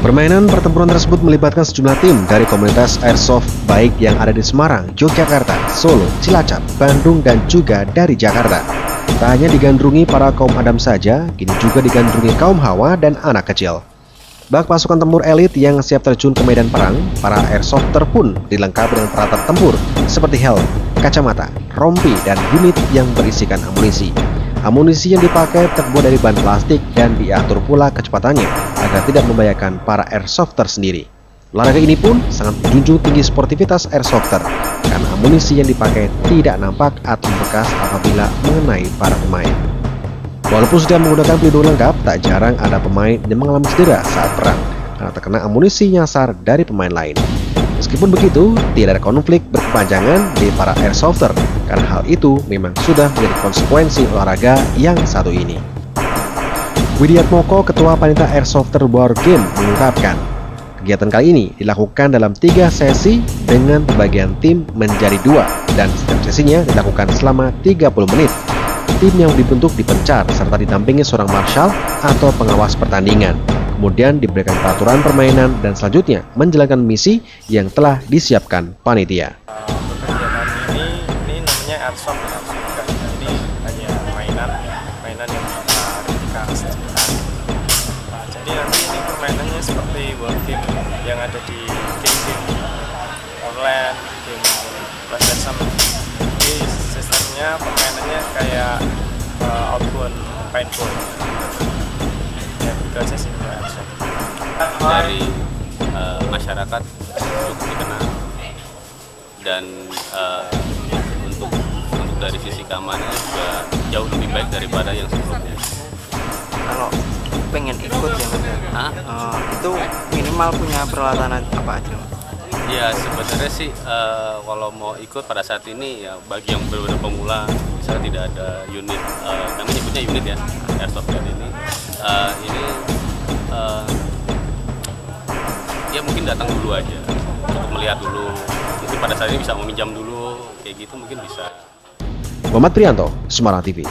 Permainan pertempuran tersebut melibatkan sejumlah tim dari komunitas airsoft baik yang ada di Semarang, Yogyakarta, Solo, Cilacap, Bandung, dan juga dari Jakarta. Tak hanya digandrungi para kaum Adam saja, kini juga digandrungi kaum Hawa dan anak kecil. Bak pasukan tempur elit yang siap terjun ke medan perang, para airsofter pun dilengkapi dengan peralatan tempur seperti helm, kacamata, rompi, dan unit yang berisikan amunisi. Amunisi yang dipakai terbuat dari bahan plastik dan diatur pula kecepatannya agar tidak membahayakan para airsofter sendiri. Olahraga ini pun sangat menjunjung tinggi sportivitas airsofter karena amunisi yang dipakai tidak nampak atau bekas apabila mengenai para pemain. Walaupun sudah menggunakan pelindung lengkap, tak jarang ada pemain yang mengalami cedera saat perang karena terkena amunisi nyasar dari pemain lain. Meskipun begitu, tidak ada konflik berkepanjangan di para airsofter karena hal itu memang sudah menjadi konsekuensi olahraga yang satu ini. Widiatmoko, Ketua Panitia Airsofter War Game, mengungkapkan, kegiatan kali ini dilakukan dalam 3 sesi dengan pembagian tim menjadi 2 dan setiap sesinya dilakukan selama 30 menit. Tim yang dibentuk dipencar serta didampingi seorang marshal atau pengawas pertandingan. Kemudian diberikan peraturan permainan dan selanjutnya menjalankan misi yang telah disiapkan panitia. Kegiatan ini namanya airsoft ya, jadi hanya mainan yang kita sajikan. Jadi nanti ini permainannya seperti war game yang ada di game-game online, game PlayStation. Jadi sistemnya permainannya kayak outbound paintball. Ya, itu aja sih airsoft. Dari masyarakat cukup dikenal dan untuk dari sisi keamanan juga jauh lebih baik daripada yang sebelumnya. Kalau pengen ikut ya Mas, itu minimal punya peralatan apa aja Mas? Ya sebenarnya sih kalau mau ikut pada saat ini ya bagi yang benar-benar pemula, misalnya tidak ada unit, kami nyebutnya unit ya, airsoft gun ini ya mungkin datang dulu aja untuk melihat dulu, mungkin pada saat ini bisa meminjam dulu kayak gitu, mungkin bisa. Muhammad Prianto, Semarang TV.